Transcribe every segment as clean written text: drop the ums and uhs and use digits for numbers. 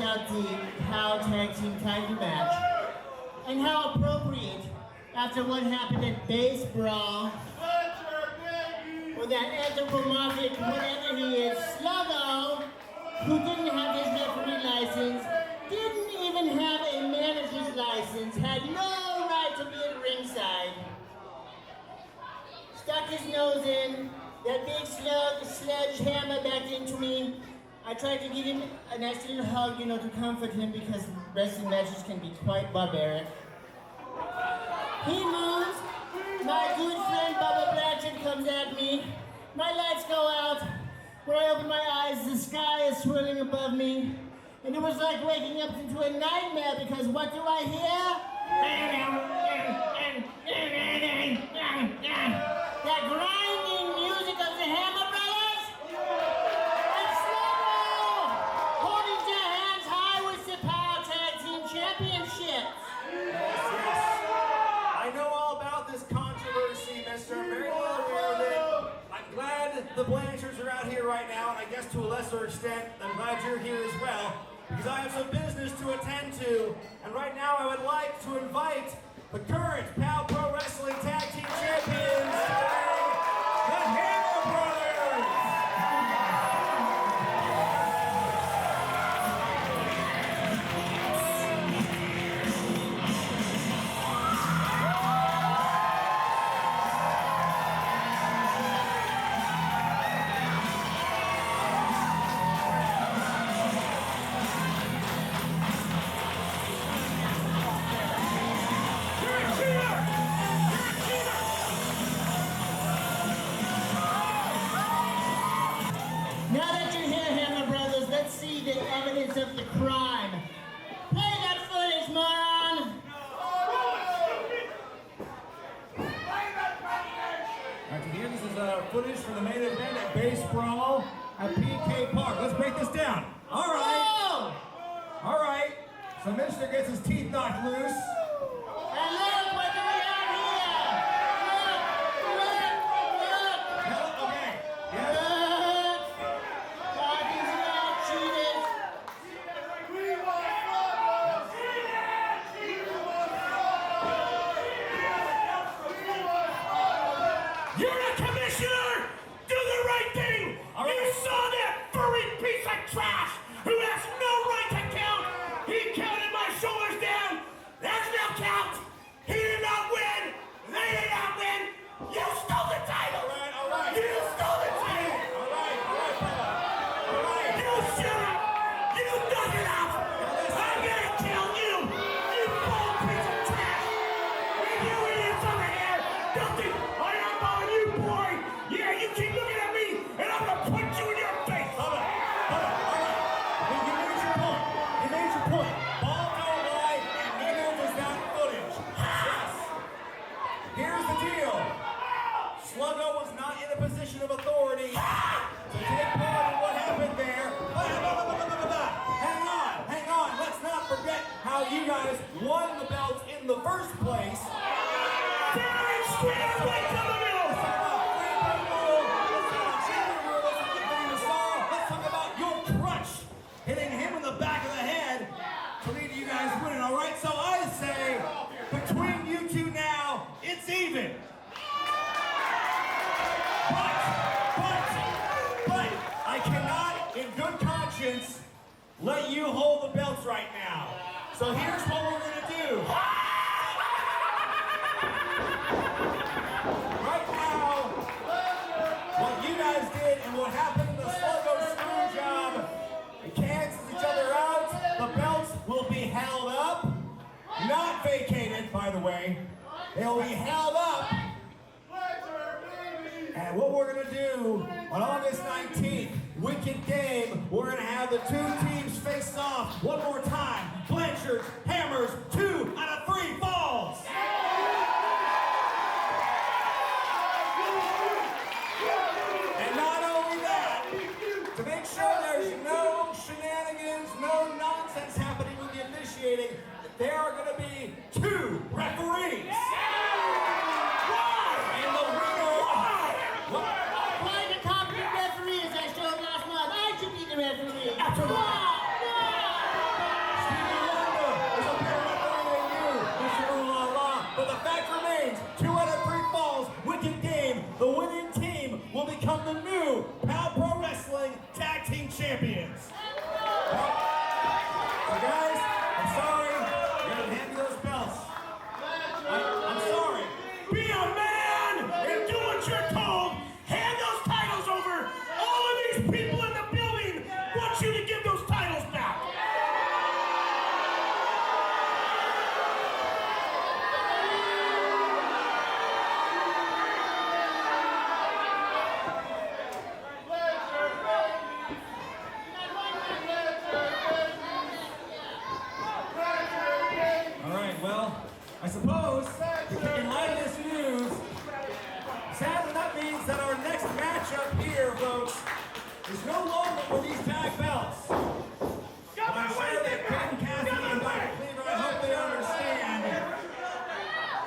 checked out the POW Tag Team Title match, and how appropriate after what happened at Basebrawl, or that anthropomorphic, whatever he is, Sluggo, who didn't have his referee license, didn't even have a manager's license, had no right to be at ringside, stuck his nose in, that big sledge hammer back into me. I tried to give him a nice little hug, to comfort him, because wrestling matches can be quite barbaric. He moves, my good friend Bubba Blanchard comes at me, my lights go out, when I open my eyes, the sky is swirling above me, and it was like waking up into a nightmare, because what do I hear? That grinding music of the Hammer Brothers, and Sluggo holding their hands high with the POW Tag Team Championships. Yes. I know all about this controversy, mister. I'm very well aware of it. I'm glad the Blanchards are out here right now, and I guess to a lesser extent, I'm glad you're here as well, because I have some business to attend to, and right now I would like to invite the current POW Pro Wrestling Tag Team Champions, the Hammer Brothers! Evidence of the crime. Play that footage, moron! Alright, so here this is footage for the main event at Basebrawl at PK Park. Let's break this down. Alright. Oh! Alright. So Mister gets his teeth knocked loose. And look, what do we have here? Look! Okay. Yes. Trash! Who has no right to count! He counted my shoulders down! There's no count! He did not win! They did not win! You stole the title! All right. You stole the title! All right. You shoot him! You dug it out! I'm gonna kill you! You bald piece of trash! And you idiots over here! Don't think I am on you, boy! Yeah, you keep looking at me, and I'm gonna punch you in your face! Sluggo was not in a position of authority to take part in what happened there. Hang on. Let's not forget how you guys won the belts in the first place. Very square right to the middle! Let's talk about your crutch hitting him in the back of the head to lead to you guys winning. All right, so I say between you two now, it's even. But I cannot, in good conscience, let you hold the belts right now. So here's what we're gonna do. Right now, what you guys did and what happened in the Sluggo screw job, it cancels each other out. The belts will be held up, not vacated, by the way. They'll be held up. And what we're going to do on August 19th, Wicked Game, we're going to have the two teams face off one more time. Blanchard, Hammers, 2 out of 3 falls. And not only that, to make sure there's no shenanigans, no nonsense happening with the officiating, there are going to be 2 referees. And the winner... Play the competent referee as I showed last month. I should be the referee. Absolutely. Be a man and do what you're told. Hand those titles over. All of these people in the building want you to give those titles back. All right, well, I suppose in light of this news, sadly that means that our next matchup here, folks, is no longer for these tag belts. And I'm sure that Caden Cassidy and Dr. Kliever, I hope they understand.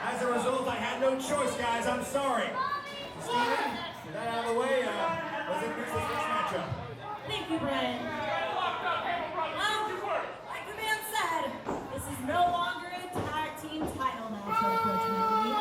As a result, I had no choice, guys. I'm sorry. Steven, get that out of the way. Let's introduce this next matchup. Thank you, Brian. Like the man said, this is no longer a tag team title match, unfortunately.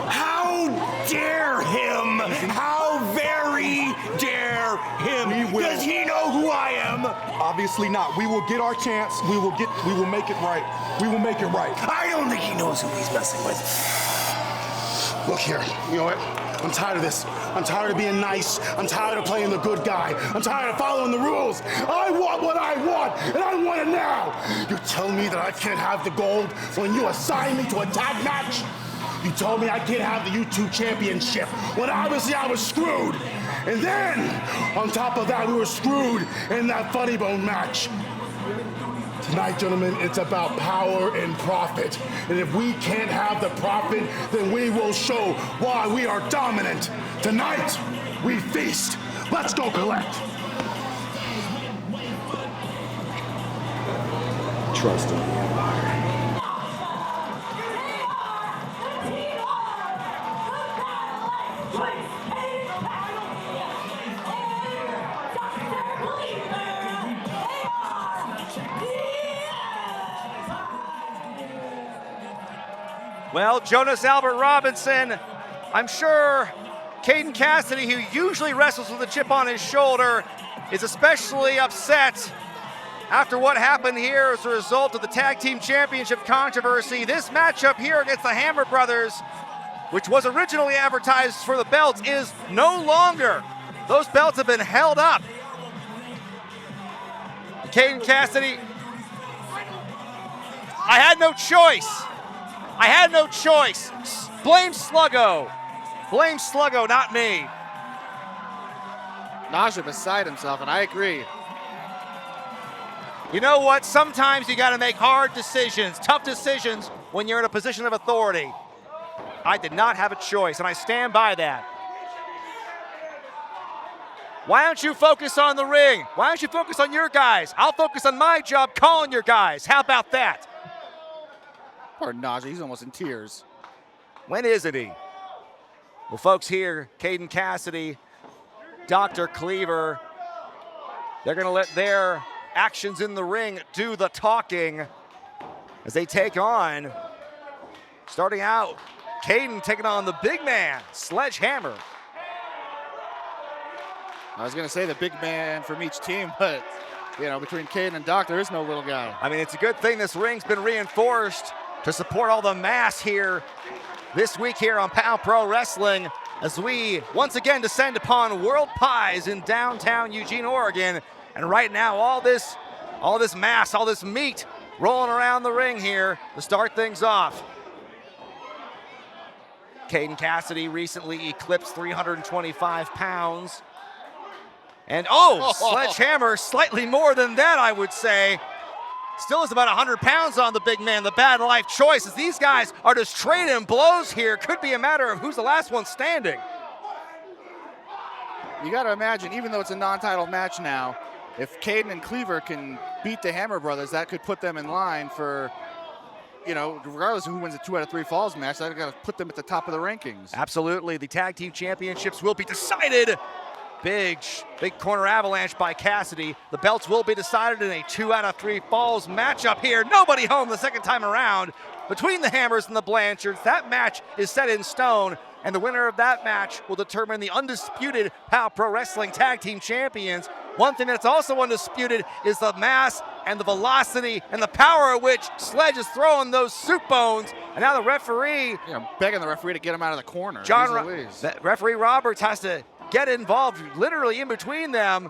How dare him? How very dare him? Does he know who I am? Obviously not. We will get our chance. We will make it right. We will make it right. I don't think he knows who he's messing with. Look here, you know what? I'm tired of this. I'm tired of being nice. I'm tired of playing the good guy. I'm tired of following the rules. I want what I want, and I want it now. You tell me that I can't have the gold when you assign me to a tag match? You told me I can't have the U2 championship when obviously I was screwed. And then, on top of that, we were screwed in that funny bone match. Tonight, gentlemen, it's about power and profit. And if we can't have the profit, then we will show why we are dominant. Tonight, we feast. Let's go collect. Trust him. Well, Jonas Albert Robinson, I'm sure Caden Cassidy, who usually wrestles with a chip on his shoulder, is especially upset after what happened here as a result of the Tag Team Championship controversy. This matchup here against the Hammer Brothers, which was originally advertised for the belts, is no longer. Those belts have been held up. Caden Cassidy, I had no choice. I had no choice. Blame Sluggo. Blame Sluggo, not me. Naja beside himself, and I agree. You know what? Sometimes you got to make hard decisions, tough decisions when you're in a position of authority. I did not have a choice, and I stand by that. Why don't you focus on the ring? Why don't you focus on your guys? I'll focus on my job calling your guys. How about that? Poor Naja, he's almost in tears. When isn't he? Well, folks, here, Caden Cassidy, Dr. Kliever, they're going to let their actions in the ring do the talking as they take on, starting out, Caden taking on the big man, Sledge Hammer. I was going to say the big man from each team, but, you know, between Caden and Doc, there is no little guy. I mean, it's a good thing this ring's been reinforced to support all the mass here this week here on POW Pro Wrestling as we once again descend upon World Pies in downtown Eugene, Oregon. And right now, all this mass, all this meat rolling around the ring here to start things off. Caden Cassidy recently eclipsed 325 pounds. And Sledgehammer, slightly more than that, I would say. Still is about 100 pounds on the big man, the bad life choice, as these guys are just trading blows here. Could be a matter of who's the last one standing. You got to imagine, even though it's a non-title match now, if Caden and Kliever can beat the Hammer brothers, that could put them in line for, you know, regardless of who wins the 2 out of 3 falls match, that's got to put them at the top of the rankings. Absolutely. The tag team championships will be decided. Big corner avalanche by Cassidy. The belts will be decided in a 2 out of 3 falls matchup here. Nobody home the second time around between the Hammers and the Blanchards. That match is set in stone, and the winner of that match will determine the undisputed POW Pro Wrestling Tag Team Champions. One thing that's also undisputed is the mass and the velocity and the power at which Sledge is throwing those soup bones. And now the referee, You know, begging the referee to get him out of the corner. Referee Roberts has to get involved literally in between them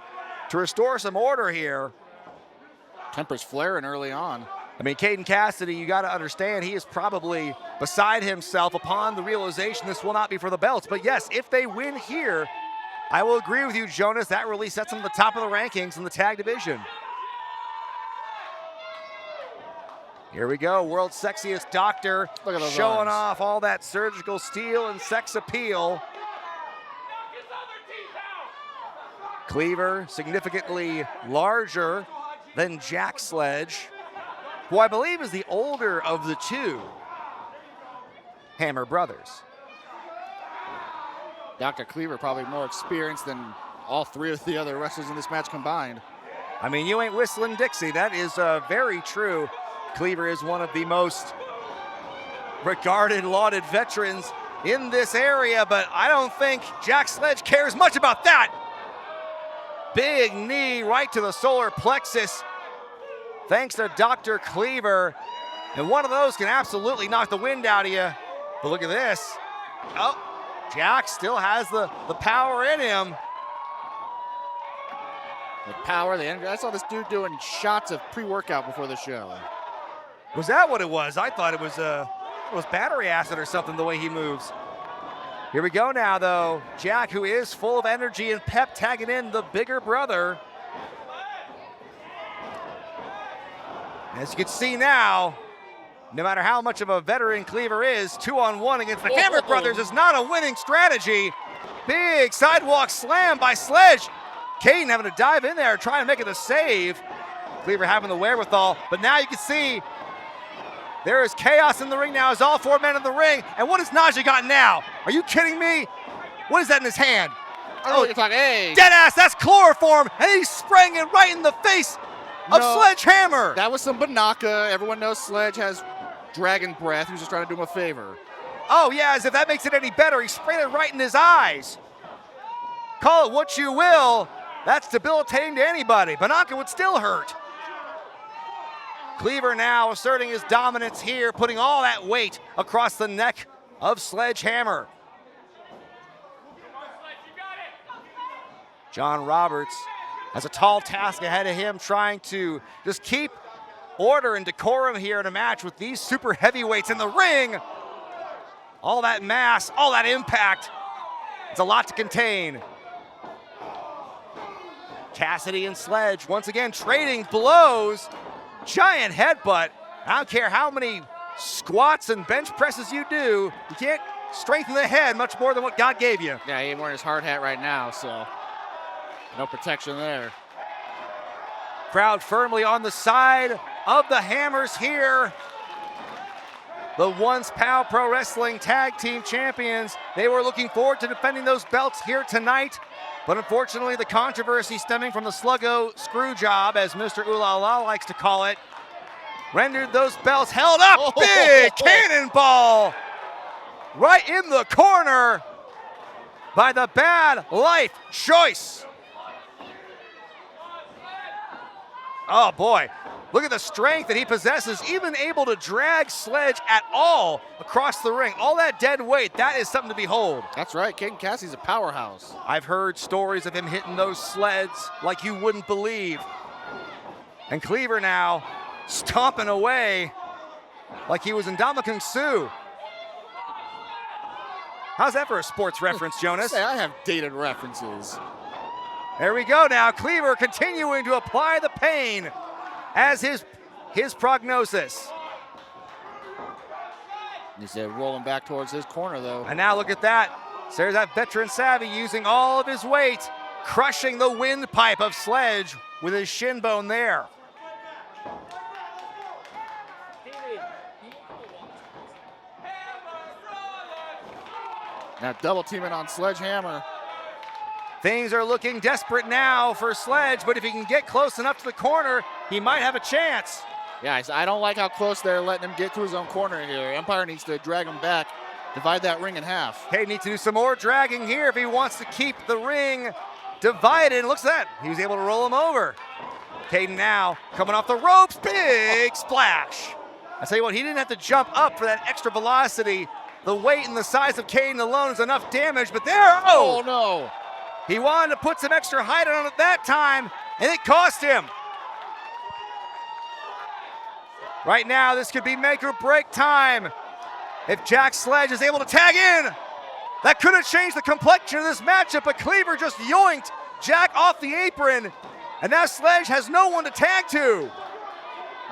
to restore some order here. Tempers flaring early on. I mean, Caden Cassidy, you got to understand, he is probably beside himself upon the realization this will not be for the belts. But yes, if they win here, I will agree with you, Jonas. That really sets them at the top of the rankings in the tag division. Here we go, world's sexiest doctor, Look at those showing arms. off all that surgical steel and sex appeal. Kliever, significantly larger than Jack Sledge, who I believe is the older of the 2 Hammer brothers. Dr. Kliever probably more experienced than all 3 of the other wrestlers in this match combined. I mean, you ain't whistling Dixie. That is very true. Kliever is one of the most regarded, lauded veterans in this area, but I don't think Jack Sledge cares much about that. Big knee right to the solar plexus, thanks to Dr. Kliever. And one of those can absolutely knock the wind out of you. But look at this. Oh, Jack still has the power in him. The power, the energy. I saw this dude doing shots of pre-workout before the show. Was that what it was? I thought it was battery acid or something, the way he moves. Here we go now, though. Jack, who is full of energy and pep, tagging in the bigger brother. As you can see now, no matter how much of a veteran Kliever is, 2-on-1 against the Hammer brothers is not a winning strategy. Big sidewalk slam by Sledge. Caden having to dive in there, trying to make it a save. Kliever having the wherewithal, but now you can see there is chaos in the ring now as all 4 men in the ring. And what has Najee got now? Are you kidding me? What is that in his hand? Oh, you're talking, hey. Dead ass, that's chloroform, and he's spraying it right in the face of Sledge Hammer. That was some Banaka. Everyone knows Sledge has dragon breath. He was just trying to do him a favor. Oh yeah, as if that makes it any better. He sprayed it right in his eyes. Call it what you will. That's debilitating to anybody. Banaka would still hurt. Kliever now asserting his dominance here, putting all that weight across the neck of Sledge Hammer. John Roberts has a tall task ahead of him, trying to just keep order and decorum here in a match with these super heavyweights in the ring. All that mass, all that impact. It's a lot to contain. Cassidy and Sledge once again trading blows. Giant headbutt. I don't care how many squats and bench presses you do, you can't strengthen the head much more than what God gave you. Yeah, he ain't wearing his hard hat right now, so no protection there. Crowd firmly on the side of the Hammers here. The once POW Pro Wrestling Tag Team Champions. They were looking forward to defending those belts here tonight. But unfortunately, the controversy stemming from the Sluggo screw job, as Mr. Ooh La La likes to call it, rendered those belts held up. Big cannonball right in the corner by the Bad Life Choice. Oh boy, look at the strength that he possesses, even able to drag Sledge at all across the ring. All that dead weight, that is something to behold. That's right, Caden Cassidy's a powerhouse. I've heard stories of him hitting those sleds like you wouldn't believe. And Kliever now stomping away like he was in Kung Su. How's that for a sports reference, Jonas? Say, I have dated references. There we go now. Kliever continuing to apply the pain as his prognosis. He's rolling back towards his corner, though. And now look at that. There's that veteran savvy using all of his weight crushing the windpipe of Sledge with his shin bone there. Now double teaming on Sledge Hammer. Things are looking desperate now for Sledge, but if he can get close enough to the corner, he might have a chance. Yeah, I don't like how close they're letting him get to his own corner here. Empire needs to drag him back, divide that ring in half. Caden needs to do some more dragging here if he wants to keep the ring divided. And look at that, he was able to roll him over. Caden now coming off the ropes, big splash. I tell you what, he didn't have to jump up for that extra velocity. The weight and the size of Caden alone is enough damage, but there, Oh no. He wanted to put some extra height on it that time, and it cost him. Right now, this could be make or break time. If Jack Sledge is able to tag in, that could have changed the complexion of this matchup, but Kliever just yoinked Jack off the apron, and now Sledge has no one to tag to.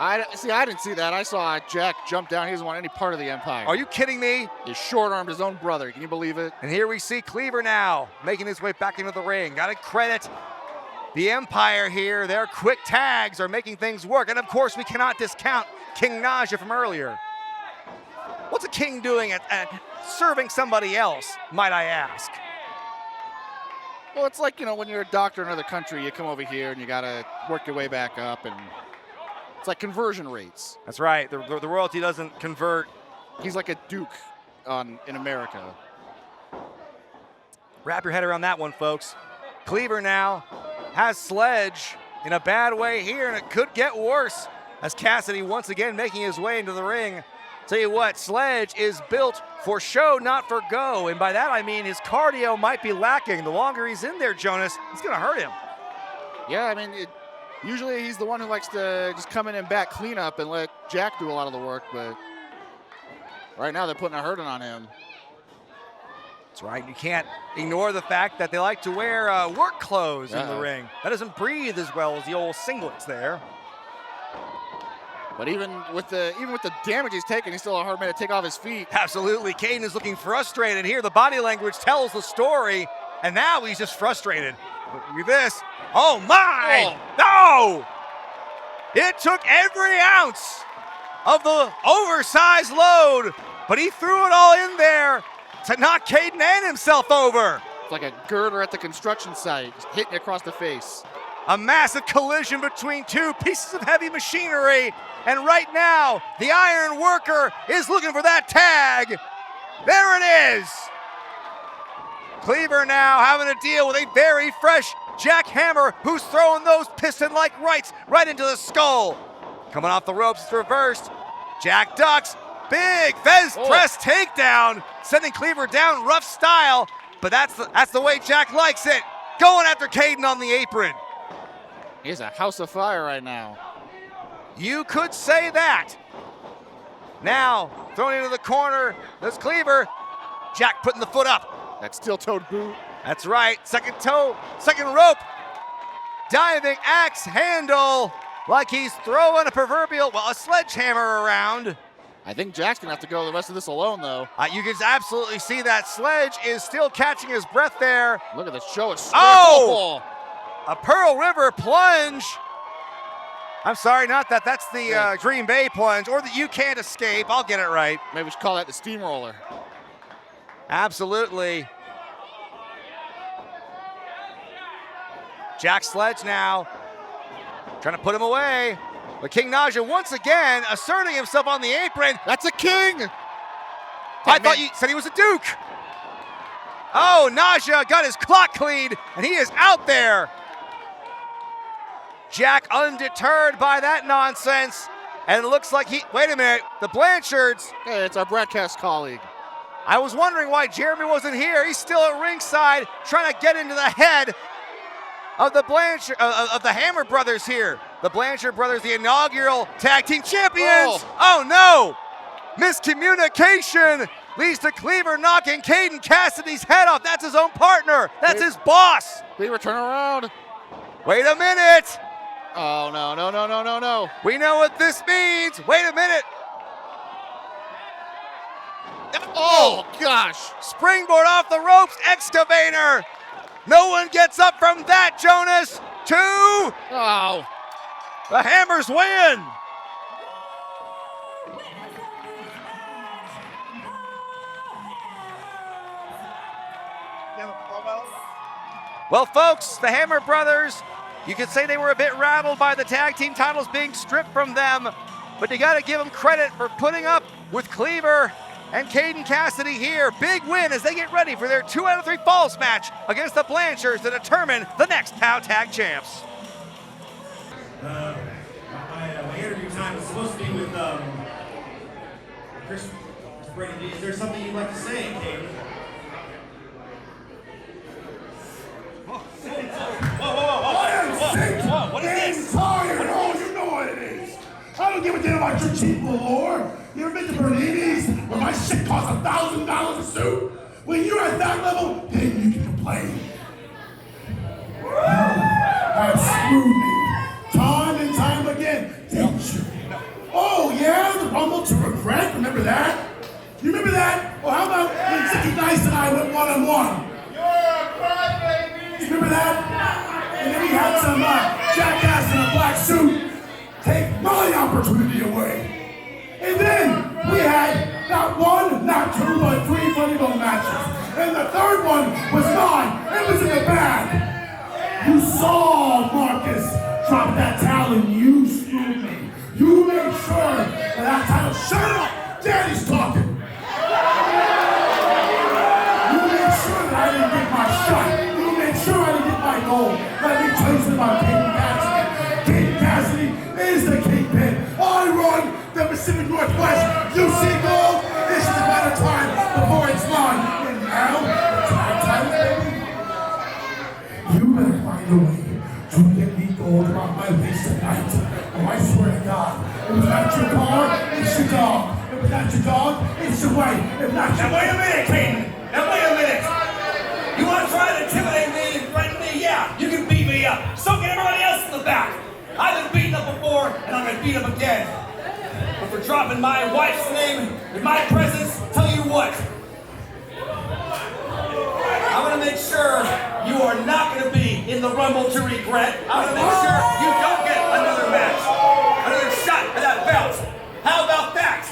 I didn't see that. I saw Jack jump down. He doesn't want any part of the Empire. Are you kidding me? He short-armed his own brother. Can you believe it? And here we see Kliever now making his way back into the ring. Got to credit the Empire here. Their quick tags are making things work. And of course, we cannot discount King Naja from earlier. What's a king doing at serving somebody else, might I ask? Well, it's like, when you're a doctor in another country, you come over here and you got to work your way back up, and it's like conversion rates. That's right. The royalty doesn't convert. He's like a duke in America. Wrap your head around that one, folks. Kliever now has Sledge in a bad way here, and it could get worse as Cassidy once again making his way into the ring. Tell you what, Sledge is built for show, not for go. And by that I mean his cardio might be lacking. The longer he's in there, Jonas, it's going to hurt him. Yeah, I mean, usually he's the one who likes to just come in and back cleanup and let Jack do a lot of the work, but right now they're putting a hurting on him. That's right. You can't ignore the fact that they like to wear work clothes in the ring. That doesn't breathe as well as the old singlets there. But even with the damage he's taken, he's still a hard man to take off his feet. Absolutely. Caden is looking frustrated here. The body language tells the story, and now he's just frustrated. Look at this. Oh, my! No! It took every ounce of the oversized load, but he threw it all in there to knock Caden and himself over. It's like a girder at the construction site, just hitting you across the face. A massive collision between two pieces of heavy machinery, and right now, the Iron Worker is looking for that tag. There it is. Kliever now having to deal with a very fresh Jack Hammer, who's throwing those piston-like rights right into the skull. Coming off the ropes, it's reversed. Jack ducks. Big Fez press takedown, sending Kliever down rough style, but that's the way Jack likes it. Going after Caden on the apron. He's a house of fire right now. You could say that. Now, thrown into the corner, there's Kliever. Jack putting the foot up. That steel-toed boot. That's right, second toe, second rope. Diving axe handle, like he's throwing a sledgehammer around. I think Jack's gonna have to go the rest of this alone, though. You can absolutely see that Sledge is still catching his breath there. Look at the show. It's a Pearl River plunge. I'm sorry, not that. That's the Green Bay plunge, or the You Can't Escape. I'll get it right. Maybe we should call that the steamroller. Absolutely. Jack Sledge now trying to put him away. But King Naja once again asserting himself on the apron. That's a king. I thought you said he was a duke. Oh, Naja got his clock cleaned, and he is out there. Jack undeterred by that nonsense. And it looks like wait a minute, the Blanchards. Hey, it's our broadcast colleague. I was wondering why Jeremy wasn't here. He's still at ringside trying to get into the head of the Blanchard, of the Hammer brothers here. The Blanchard brothers, the inaugural tag team champions. Oh no! Miscommunication leads to Kliever knocking Caden Cassidy's head off. That's his own partner. That's his boss. Kliever, turn around. Wait a minute. Oh, no, no, no, no, no, no. We know what this means. Wait a minute. Oh, gosh. Springboard off the ropes, excavator. No one gets up from that, Jonas. 2. Oh, The Hammers win. Well, folks, the Hammer brothers, you could say they were a bit rattled by the tag team titles being stripped from them, but you got to give them credit for putting up with Kliever and Caden Cassidy here. Big win as they get ready for their 2 out of 3 falls match against the Blanchards to determine the next POW Tag Champs. My interview time is supposed to be with Kris Brady. Is there something you'd like to say, Caden? I am sick and tired. Oh, you know what it is. I don't give a damn about your cheap lore. You ever been to Bernini's where my shit costs $1,000 a suit? When you're at that level, then you can complain. Have screwed me time and time again, didn't you? Oh yeah, the Rumble to Regret. Remember that? You remember that? Or how about when Zicky Dice and I went one-on-one? You're a crybaby! You remember that? And then we had some jackass in a black suit take my opportunity away. And then we had not 1, not 2, but 3 formidable matches. And the third one was mine. It was in the bag. You saw Marcus drop that towel and you screwed me. You made sure that title, shut up! Daddy's talking. You made sure that I didn't get my shot. You made sure I didn't get my goal. Let me tell you something about Caden Cassidy. Caden Cassidy is the kingpin. I run the Pacific Northwest. You see gold? This is a matter of time before it's mine. And now, the title, baby. You better find a way to get me gold around my waist tonight. Oh, I swear to God, if it's not your car, it's your dog. If it's not your dog, it's your way. If not your Now wait a minute, Caden. Now wait a minute. You want to try to intimidate me and threaten me? Yeah, you can beat me up. So can everybody else in the back. I've been beaten up before, and I'm gonna beat up again. But for dropping my wife's name in my presence, tell you what. I'm gonna make sure you are not gonna be in the Rumble to Regret. I'm gonna make sure you don't get another match, another shot at that belt. How about that?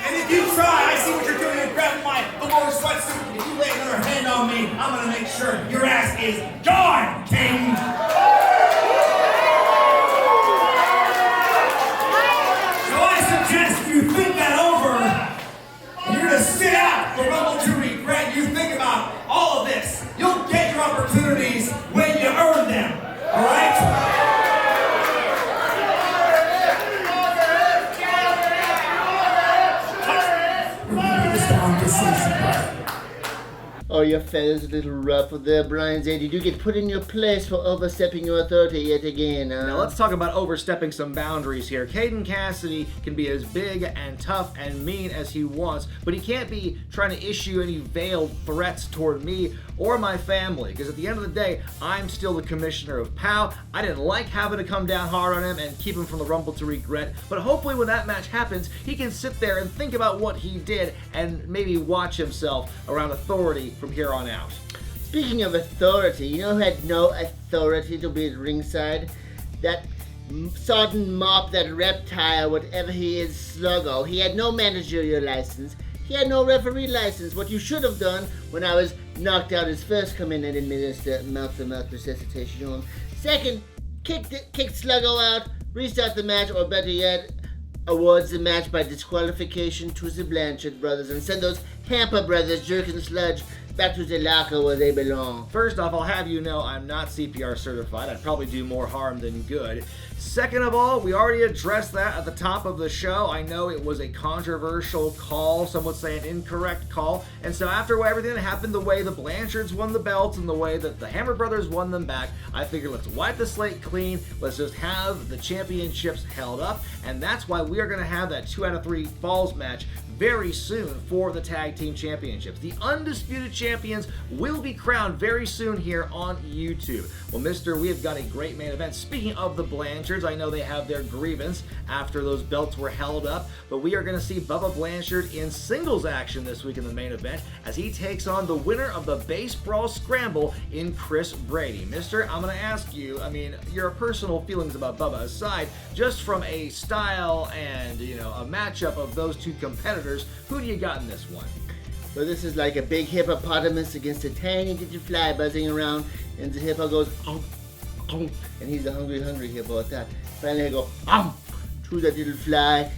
And if you try, I see what you're doing and grab my velour sweatsuit. If you lay another hand on me, I'm gonna make sure your ass is gone, King. So I suggest you think that over. And you're gonna sit out the Rumble to Regret. You think about all of this. You'll get your opportunities when you earn them. All right? Oh, your feather's a little ruffled there, Brian Zane. Did you get put in your place for overstepping your authority yet again, huh? Now let's talk about overstepping some boundaries here. Caden Cassidy can be as big and tough and mean as he wants, but he can't be trying to issue any veiled threats toward me or my family, because at the end of the day, I'm still the commissioner of POW. I didn't like having to come down hard on him and keep him from the Rumble to Regret, but hopefully when that match happens, he can sit there and think about what he did and maybe watch himself around authority from here on out. Speaking of authority, you know who had no authority to be at ringside? That sodden mop, that reptile, whatever he is, Sluggo. He had no managerial license. He had no referee license. What you should have done when I was knocked out is first come in and administer mouth-to-mouth resuscitation. Second, kick Sluggo out, restart the match, or better yet, awards the match by disqualification to the Blanchard brothers and send those Hamper brothers, Jerk and Sludge, back to the locker where they belong. First off, I'll have you know I'm not CPR certified. I'd probably do more harm than good. Second of all, we already addressed that at the top of the show. I know it was a controversial call, some would say an incorrect call, and so after everything that happened, the way the Blanchards won the belts and the way that the Hammer brothers won them back, I figured let's wipe the slate clean, let's just have the championships held up, and that's why we are going to have that 2 out of 3 falls match very soon for the tag team championships. The undisputed champions will be crowned very soon here on YouTube. Well, mister, we have got a great main event. Speaking of the Blanchards, Blanchards. I know they have their grievance after those belts were held up, but we are going to see Bubba Blanchard in singles action this week in the main event as he takes on the winner of the Basebrawl Scramble in Kris Brady. Mister, I'm going to ask you, I mean, your personal feelings about Bubba aside, just from a style and, you know, a matchup of those two competitors, who do you got in this one? Well, this is like a big hippopotamus against a tiny little fly buzzing around, and the hippo goes, and he's a hungry hippo at that. Finally I go, through that little fly,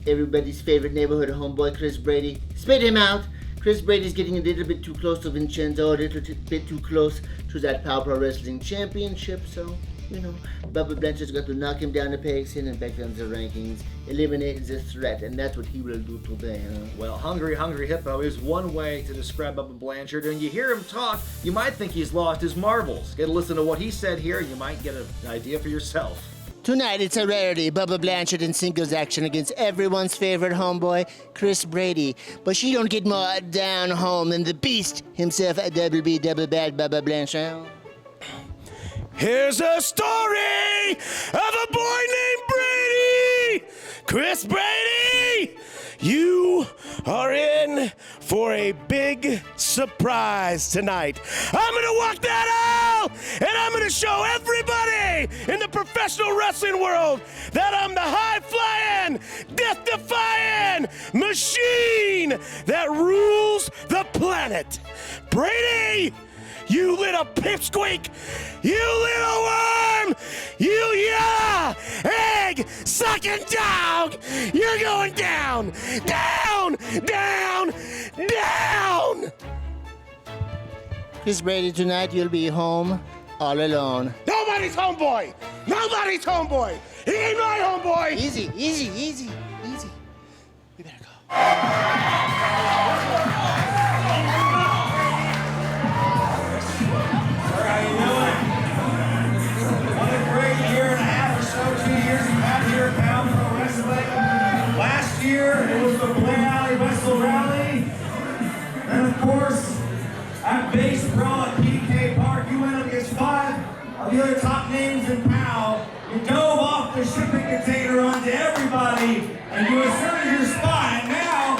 everybody's favorite neighborhood homeboy, Kris Brady. Spit him out! Kris Brady's getting a little bit too close to Vincenzo, a little bit too close to that POW Pro Wrestling Championship, so, you know, Bubba Blanchard's got to knock him down the peg, send him back down the rankings, eliminate the threat, and that's what he will do today, huh? Well, hungry hippo is one way to describe Bubba Blanchard, and you hear him talk, you might think he's lost his marbles. Get a listen to what he said here, you might get an idea for yourself. Tonight it's a rarity, Bubba Blanchard in singles action against everyone's favorite homeboy, Kris Brady. But she don't get more down home than the beast himself, double B, double bad Bubba Blanchard. Here's a story of a boy named Brady. Kris Brady, you are in for a big surprise tonight. I'm going to walk that aisle, and I'm going to show everybody in the professional wrestling world that I'm the high-flying, death-defying machine that rules the planet. Brady, you little pipsqueak! You little worm! You egg-sucking dog! You're going down! Down! Down! Down! Kris Brady, tonight you'll be home all alone. Nobody's homeboy! Nobody's homeboy! He ain't my homeboy! Easy. We better go. How you doing? What a great year and a half or so, 2 years you've had here at POW Pro Wrestling. Last year, it was the Blair Alley Wrestle Rally. And of course, at Basebrawl at PK Park, you went up against 5 of the other top names in POW. You dove off the shipping container onto everybody, and you asserted your spot. And now,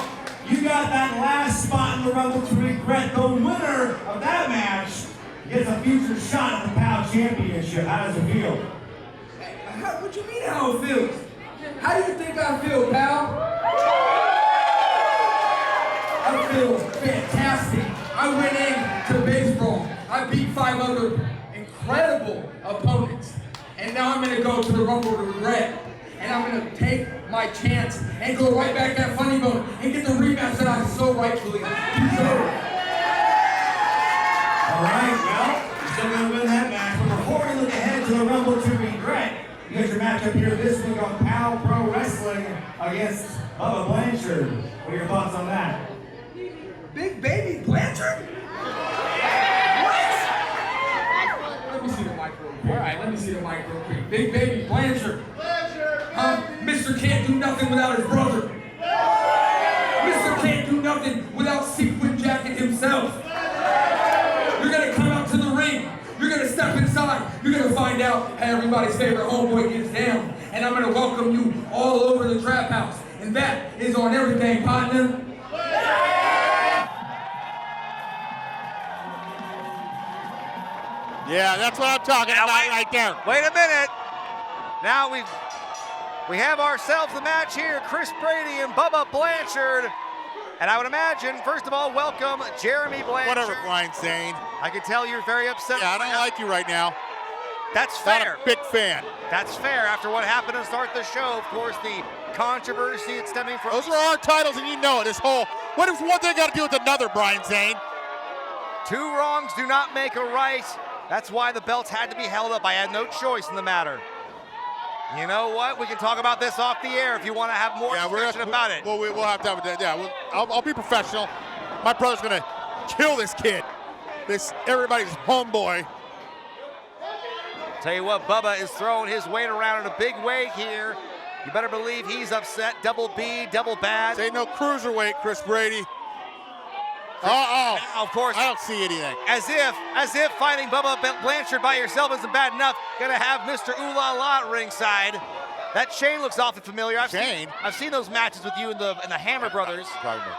you got that last spot in the Rumble to regret. The winner of that match gets a future shot at the POW Championship. How does it feel? What you mean how it feels? How do you think I feel, pal? I feel fantastic. I went into baseball. I beat 5 other incredible opponents. And now I'm gonna go to the Rumble to regret. And I'm gonna take my chance and go right back at Funny Bone and get the rematch that I so rightfully deserve. All right, well, you're still going to win that match. But before we look ahead to the Rumble to regret, you got your matchup here this week on POW Pro Wrestling against Bubba Blanchard. What are your thoughts on that? Big baby Blanchard? What? Let me see the mic real quick. All right, let me see the mic real quick. Big baby Blanchard. Mr. Can't do nothing without his brother. Mr. Can't do nothing without Sequin Jacket himself. You're gonna come out to the ring. You're gonna step inside. You're gonna find out how everybody's favorite homeboy gets down. And I'm gonna welcome you all over the trap house. And that is on everything, partner. Yeah, that's what I'm talking about right there. Wait a minute. Now we have ourselves the match here, Kris Brady and Bubba Blanchard. And I would imagine, first of all, welcome Jeremy Blanchard. Whatever, Brian Zane. I can tell you're very upset. Yeah, I don't like you right now. That's fair. Not a big fan. That's fair. After what happened to start the show, of course, the controversy it's stemming from. Those are our titles, and you know it. This whole, what is one thing got to do with another, Brian Zane? 2 wrongs do not make a right. That's why the belts had to be held up. I had no choice in the matter. You know what? We can talk about this off the air if you want to have more discussion about it. Well, we'll have to have it. Yeah, I'll be professional. My brother's going to kill this kid. Everybody's homeboy. Tell you what, Bubba is throwing his weight around in a big way here. You better believe he's upset. Double B, double bad. Ain't no cruiserweight, Kris Brady. Uh-oh. Now, of course, I don't see anything. as if fighting Bubba Blanchard by yourself isn't bad enough, gonna have Mr. Ooh La La at ringside. That chain looks awfully familiar. I've seen those matches with you and the Hammer brothers. Probably.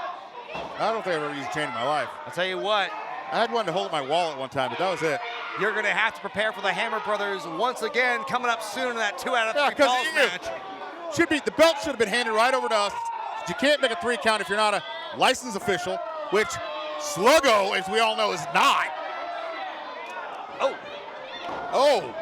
I don't think I've ever used a chain in my life. I'll tell you what, I had one to hold my wallet one time, but that was it. you're gonna have to prepare for the Hammer brothers once again, coming up soon in that 2 out of 3 falls match. The belt should have been handed right over to us. You can't make a 3 count if you're not a licensed official, which Sluggo, as we all know, is not. Oh.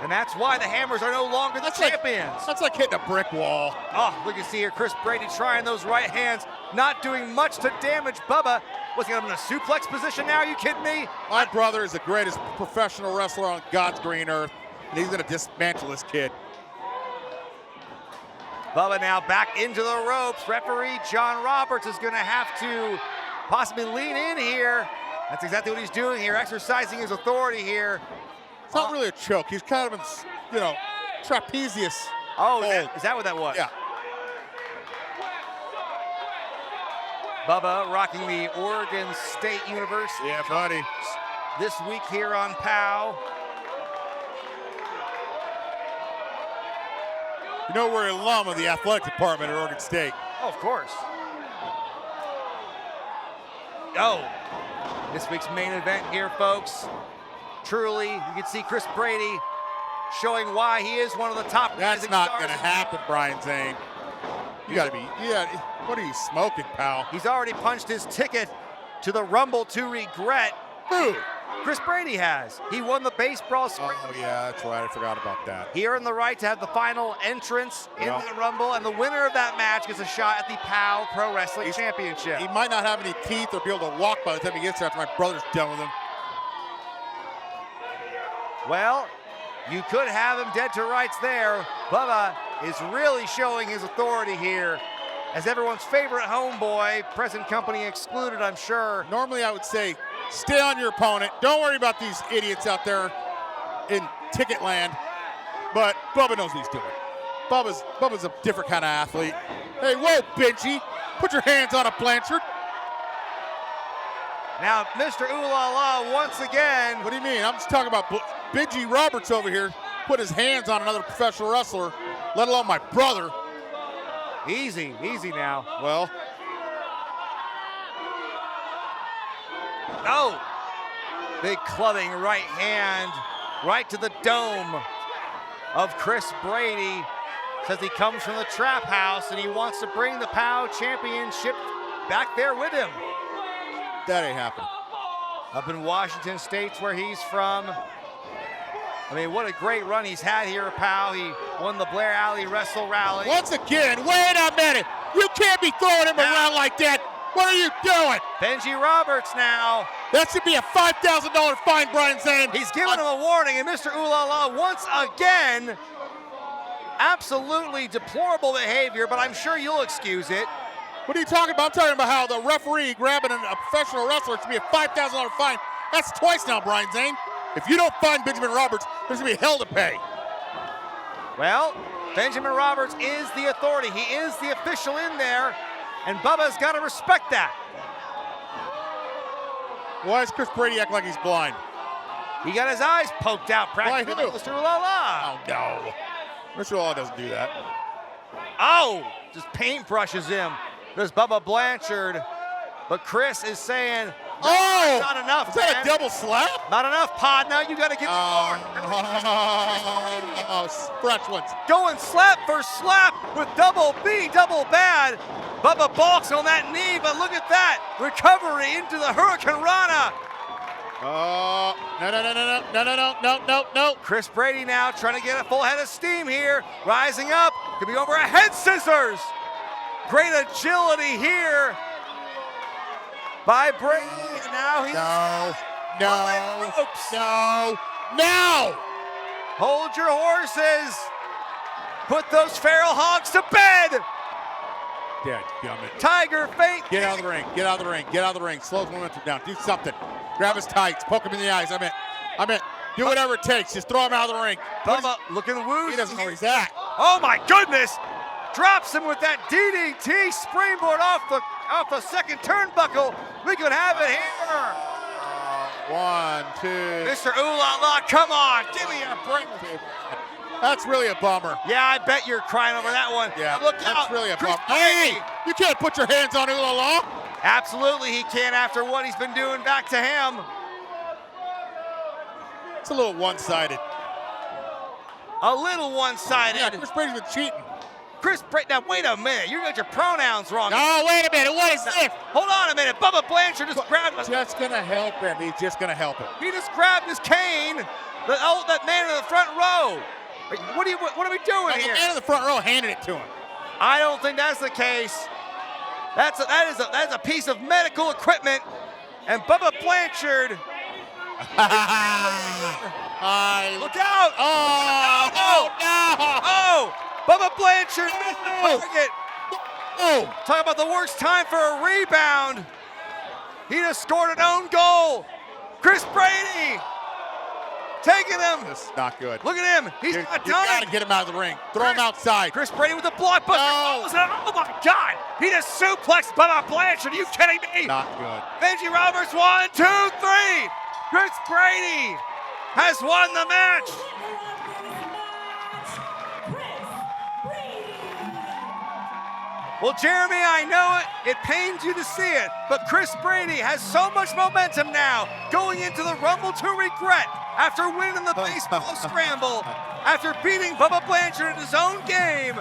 And that's why the Hammers are no longer the champions. That's like hitting a brick wall. Oh, look, you see here, Kris Brady trying those right hands, not doing much to damage Bubba. What's he got him in a suplex position now? Are you kidding me? My brother is the greatest professional wrestler on God's green earth, and he's gonna dismantle this kid. Bubba now back into the ropes. Referee John Roberts is gonna have to possibly lean in here. That's exactly what he's doing here, exercising his authority here. It's not really a choke. He's kind of in, trapezius. Oh, is that what that was? Yeah. Bubba rocking the Oregon State University. Yeah, buddy. This week here on POW. You know, we're an alum of the athletic department at Oregon State. Oh, of course. Oh, this week's main event here, folks. Truly, you can see Kris Brady showing why he is one of the top. That's not going to happen, Brian Zane. What are you smoking, pal? He's already punched his ticket to the Rumble to regret. Who? Kris Brady has. He won the Basebrawl Scramble. Oh, yeah, that's right. I forgot about that. He earned the right to have the final entrance in the Rumble, and the winner of that match gets a shot at the POW Pro Wrestling Championship. He might not have any teeth or be able to walk by the time he gets there after my brother's done with him. Well, you could have him dead to rights there. Bubba is really showing his authority here as everyone's favorite homeboy, present company excluded, I'm sure. Normally I would say, stay on your opponent. Don't worry about these idiots out there in ticket land. But Bubba knows what he's doing. Bubba's a different kind of athlete. Hey, whoa, Benji. Put your hands on a Blanchard. Now, Mr. Ooh La La once again. What do you mean? I'm just talking about Benji Roberts over here put his hands on another professional wrestler, let alone my brother. Easy now. Well. Oh, big clubbing right hand right to the dome of Kris Brady. Says he comes from the trap house and he wants to bring the POW championship back there with him. That ain't happening. Up in Washington State's where he's from. I mean, what a great run he's had here at POW. He won the Blair Alley Wrestle Rally. Once again, wait a minute. You can't be throwing him around like that. What are you doing? Benji Roberts now. That should be a $5,000 fine, Brian Zane. He's giving him a warning, and Mr. Ooh La La once again, absolutely deplorable behavior, but I'm sure you'll excuse it. What are you talking about? I'm talking about how the referee grabbing a professional wrestler should be a $5,000 fine. That's twice now, Brian Zane. If you don't find Benjamin Roberts, there's going to be hell to pay. Well, Benjamin Roberts is the authority. He is the official in there, and Bubba's got to respect that. Why does Kris Brady act like he's blind? He got his eyes poked out practically like Mr. Ooh La La. Oh, no. Mr. Ooh La La doesn't do that. Oh, just paintbrushes him. There's Bubba Blanchard, but Kris is saying, oh, not enough, is that man. a double slap? Not enough, Pod. Now you got to get more. Fresh ones. Going slap for slap with double B, double bad. Bubba balks on that knee, but look at that. Recovery into the Hurricane Rana. No. Kris Brady now trying to get a full head of steam here. Rising up. Could be over a head scissors. Great agility here by Brady. Now he's No. Hold your horses. Put those feral hogs to bed. Dadgummit. Tiger feint. Get out of the ring. Get out of the ring. Get out of the ring. Slow his momentum down. Do something. Grab his tights. Poke him in the eyes. I'm in. Do whatever it takes. Just throw him out of the ring. Bubba looking woozy. He doesn't know where he's at. Oh my goodness. drops him with that DDT springboard off the second turnbuckle. We could have it here. 1, 2. Mr. Ooh La La, come on, give me a break. That's really a bummer. Yeah, I bet you're crying over that one. Yeah, Look that's out. really a Kris bummer. Hey, you can't put your hands on Ooh La La. Absolutely he can after what he's been doing back to him. It's a little one-sided. A little one-sided. Yeah, Kris Brady's been cheating. Kris Brady, now wait a minute, you got your pronouns wrong. No, wait a minute, what is this? Hold on a minute, Bubba Blanchard just grabbed us. Just gonna help him, he's just gonna help him. He just grabbed his cane, that man in the front row. What are we doing The here? man in the front row handed it to him. I don't think that's the case. That's a piece of medical equipment, and Bubba Blanchard. Look out! Oh, Oh! Bubba Blanchard missed the target. Oh! Talk about the worst time for a rebound. He just scored an own goal. Kris Brady taking him. This is not good. Look at him. He's not You done. gotta get him out of the ring. Throw him outside. Kris Brady with the blockbuster. No. Oh my God! He just suplexed Bubba Blanchard. Are you kidding me? Not good. Benji Roberts, 1, 2, 3. Kris Brady has won the match. Well, Jeremy, I know it. It pains you to see it, but Kris Brady has so much momentum now going into the Rumble to Regret after winning the Basebrawl Scramble, after beating Bubba Blanchard in his own game.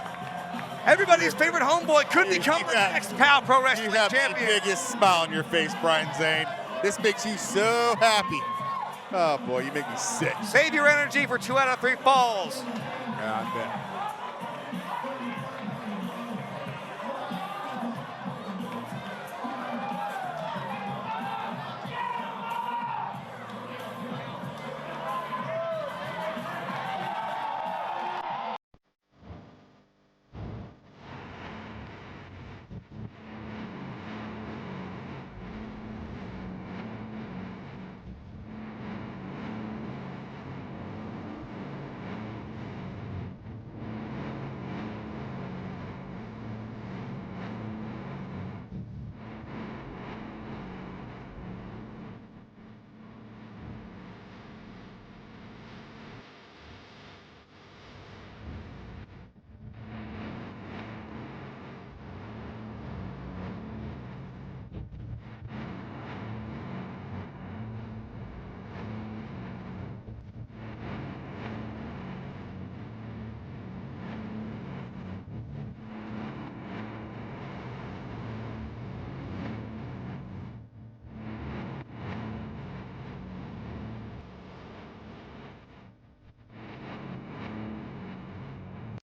Everybody's favorite homeboy could become the next POW Pro Wrestling You have Champion. the biggest smile on your face, Brian Zane. This makes you so happy. Oh boy, you make me sick. Save your energy for 2 out of 3 falls. Yeah, I bet.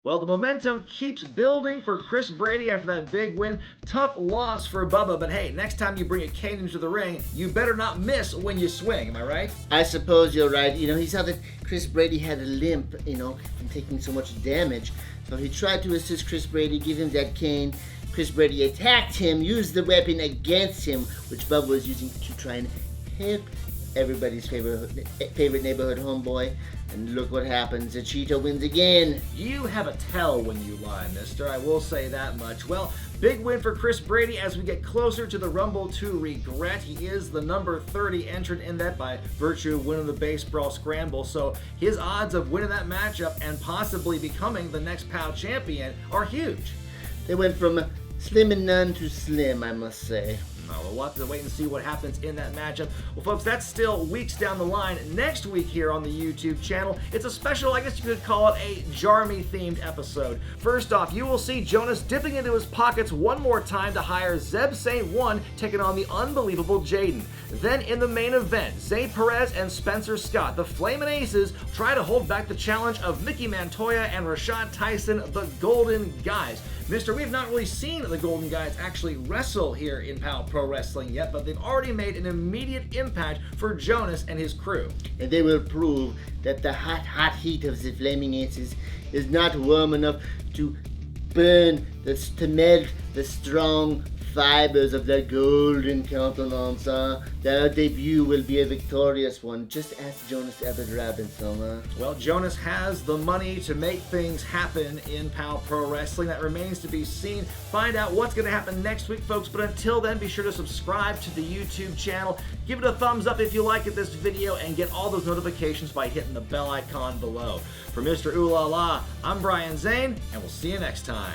Well, the momentum keeps building for Kris Brady after that big win. Tough loss for Bubba, but hey, next time you bring a cane into the ring, you better not miss when you swing, am I right? I suppose you're right. You know, he saw that Kris Brady had a limp, you know, from taking so much damage. So he tried to assist Kris Brady, give him that cane. Kris Brady attacked him, used the weapon against him, which Bubba was using to try and help everybody's favorite neighborhood homeboy. And look what happens, the Cheetah wins again. You have a tell when you lie, mister. I will say that much. Well, big win for Kris Brady as we get closer to the Rumble to Regret. He is the number 30 entrant in that by virtue of winning the Basebrawl Scramble. So his odds of winning that matchup and possibly becoming the next POW champion are huge. They went from slim and none to slim, I must say. We'll have to wait and see what happens in that matchup. Well, folks, that's still weeks down the line. Next week here on the YouTube channel, it's a special, I guess you could call it a Jarmy-themed episode. First off, you will see Jonas dipping into his pockets one more time to hire Zeb St. 1 taking on the unbelievable Jaden. Then in the main event, Zay Perez and Spencer Scott, the Flamin' Aces, try to hold back the challenge of Mickey Montoya and Rashad Tyson, the Golden Guys. Mister, we've not really seen the Golden Guys actually wrestle here in POW Pro Wrestling yet, but they've already made an immediate impact for Jonas and his crew. And they will prove that the hot heat of the Flaming Aces is not warm enough to melt the strong fibers of that golden countenance, their debut will be a victorious one. Just ask Jonas Everett Robinson. Well, Jonas has the money to make things happen in POW Pro Wrestling. That remains to be seen. Find out what's going to happen next week, folks. But until then, be sure to subscribe to the YouTube channel. Give it a thumbs up if you like this video, and get all those notifications by hitting the bell icon below. For Mr. Ooh La La, I'm Brian Zane, and we'll see you next time.